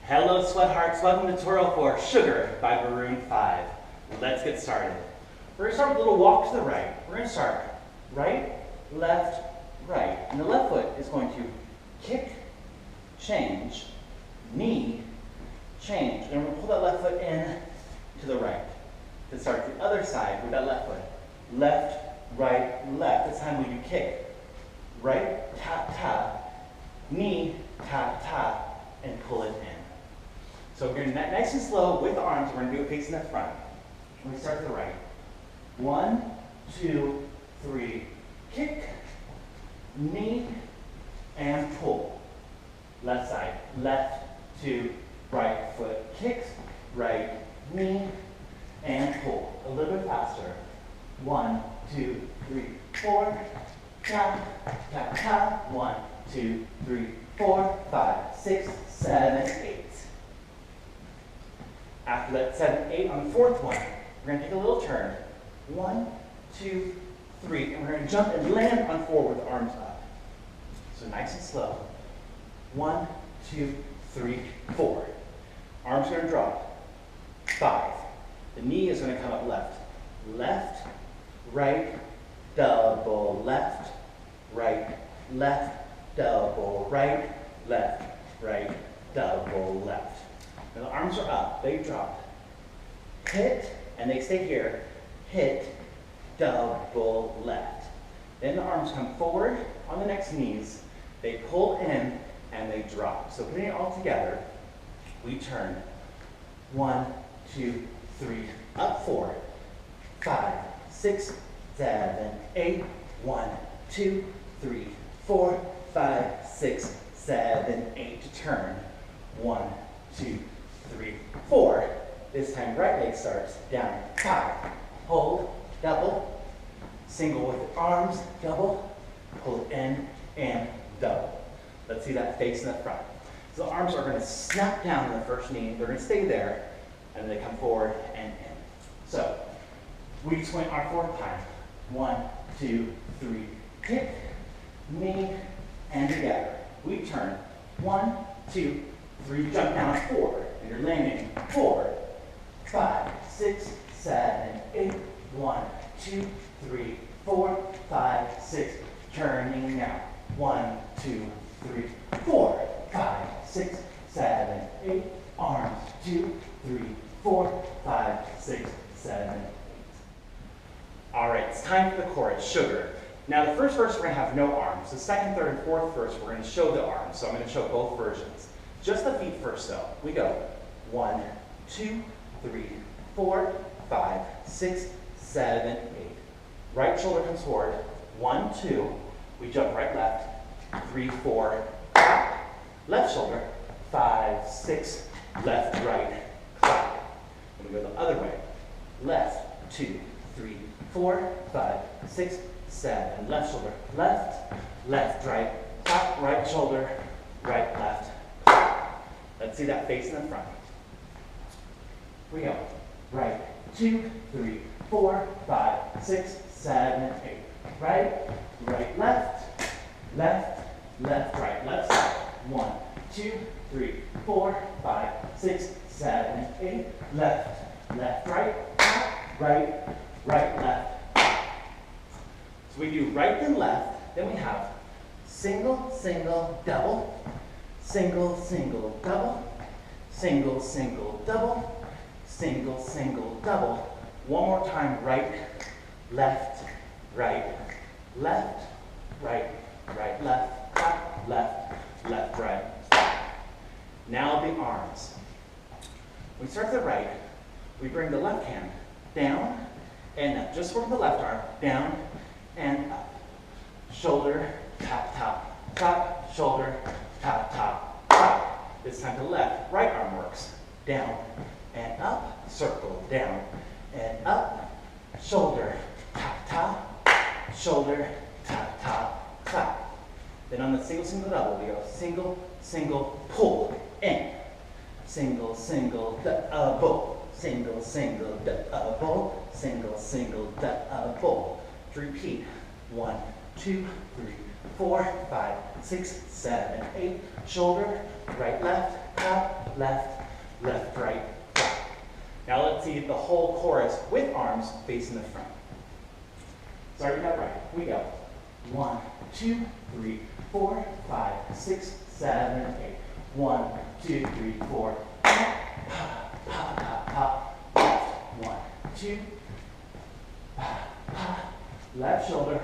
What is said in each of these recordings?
Hello, Sweat Hearts. Welcome to tutorial for Sugar by Maroon 5. Let's get started. We're going to start with a little walk to the right. We're going to start right, left, right. And the left foot is going to kick, change, knee, change. And we're going to pull that left foot in to the right. To start the other side with that left foot. Left, right, left. This time we do kick. Right, tap, tap. Knee, tap, tap. And pull it in. So we're going to do that nice and slow with the arms. We're going to do it facing the front. We start to the right. 1, 2, 3. Kick, knee, and pull. Left side. Left to right foot. Kicks, right, knee, and pull. A little bit faster. 1, 2, 3, 4. Tap, tap, tap. 1, 2, 3, 4, 5, 6, 7, 8. After that 7, 8, on the fourth one, we're going to take a little turn. 1, 2, 3, and we're going to jump and land on 4 with the arms up. So nice and slow. 1, 2, 3, 4. Arms are going to drop. 5. The knee is going to come up left. Left, right, double, left, right, double, right, double, left. Now the arms are up, they drop. Hit, and they stay here. Hit, double, left. Then the arms come forward on the next knees. They pull in, and they drop. So putting it all together, we turn. 1, 2, 3, up 4, 5, 6, 7, 8. 1, 2, 3, 4, 5, 6, 7, 8 to turn. 1, 2, 3, 4. This time right leg starts down. 5. Hold, double. Single with the arms, double. Pull it in and double. Let's see that face in the front. So the arms are going to snap down in the first knee. They're going to stay there, and then they come forward and in. So we swing our fourth time. 1, 2, 3. Kick, knee, and together. We turn. 1, 2, 3. Jump down 4. And you're landing 4, 5, 6, 7, 8. 1, 2, 3, 4, 5, 6. Turning now. 1, 2, 3, 4, 5, 6, 7, 8. Arms. 2, 3, 4, 5, 6, 7, 8. All right, it's time for the chorus, Sugar. Now the first verse we're going to have no arms. The second, third, and fourth verse we're going to show the arms. So I'm going to show both versions. Just the feet first though. We go 1, 2, 3, 4, 5, 6, 7, 8. Right shoulder comes forward. 1, 2. We jump right, left. 3, 4. Clap. Left shoulder. 5, 6. Left, right. Clap. And we go the other way. Left, 2, 3, 4, 5, 6, 7. Left shoulder. Left, left, right. Clap. Right shoulder. Right, left. Clap. Let's see that face in the front. We go. Right, 2, 3, 4, 5, 6, 7, 8. Right, right, left, left, left, right. Left side. 1, 2, 3, 4, 5, 6, 7, 8. Left, left, right, right, right, left. So we do right then left. Then we have single, single, double, single, single, double, single, single, double, single, single, double. One more time, right, left, right, left, right, right, left, left, left, right. Now the arms. We start to the right. We bring the left hand down and up. Just work the left arm, down and up. Shoulder, tap, tap, tap, shoulder, tap, tap, tap. This time to the left. Right arm works. Down and up, circle, down and up, shoulder, tap, tap, shoulder, tap, tap, tap. Then on the single, single, double, we go single, single, pull, in. Single, single, double, single, single, double, single, single, double. To repeat, 1, 2, 3, 4, 5, 6, 7, 8. Shoulder, right, left, up, left, left, right, up. Now let's see the whole chorus with arms facing the front. Starting out right, we go. 1, 2, 3, 4, 5, 6, 7, 8. 1, 2, 3, 4. Pop, pop, pop, pop. Left. 1, 2. Pop, pop. Left shoulder.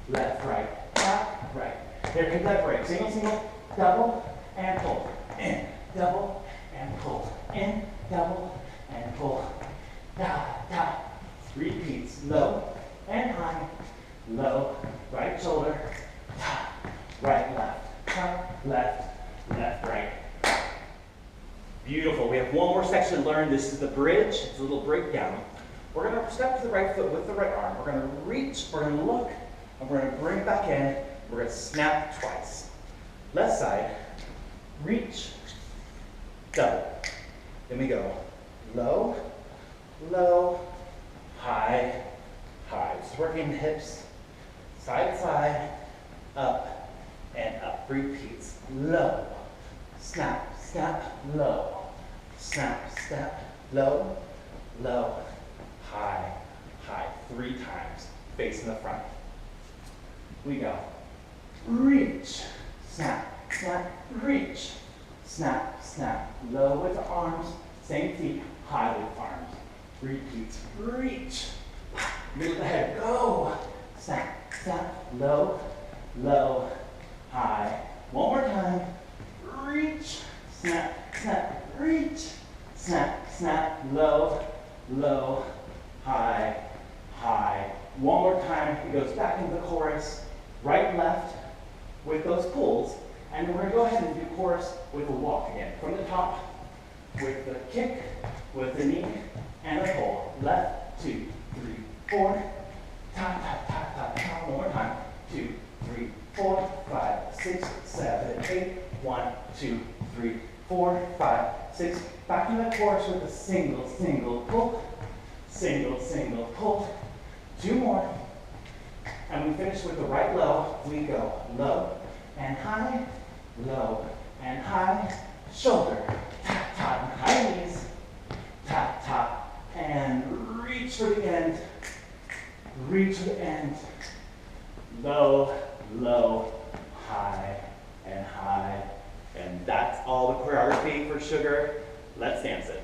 Left, right, pop, right. Here comes that break. Single, single, double, and pull. In, double, and pull. In, double, and pull. Da, da. Repeats. Low and high. Low. Right shoulder. Da. Right, left. Top, left, left, right. Beautiful. We have one more section to learn. This is the bridge. It's a little breakdown. We're going to step to the right foot with the right arm. We're going to reach, we're going to look, and we're going to bring it back in. We're going to snap twice. Left side, reach, double. Then we go low, low, high, high. Just working the hips, side, side, up, and up. Repeats. Low, snap, snap, low, snap, snap, low, low, high, high. 3 times, facing the front. We go. Reach, snap, snap, reach, snap, snap. Low with the arms, same feet, high with arms. Repeat, reach, middle of the head, go. Snap, snap, low, low, high. One more time. Reach, snap, snap, reach, snap, snap, low, low, high, high. One more time. It goes back into the chorus. Right, left with those pulls. And we're going to go ahead and do chorus with a walk again. From the top, with the kick, with the knee, and a pull. Left, 2, 3, 4. Tap, tap, tap, tap, tap. One more time. 2, 3, 4, 5, 6, 7, 8. 1, 2, 3, 4, 5, 6. Back in the chorus with a single, single pull. Single, single pull. 2 more. And we finish with the right low. We go low and high, low and high. Shoulder, tap, tap, high knees. Tap, tap, and reach for the end. Reach for the end. Low, low, high, and high. And that's all the choreography for Sugar. Let's dance it.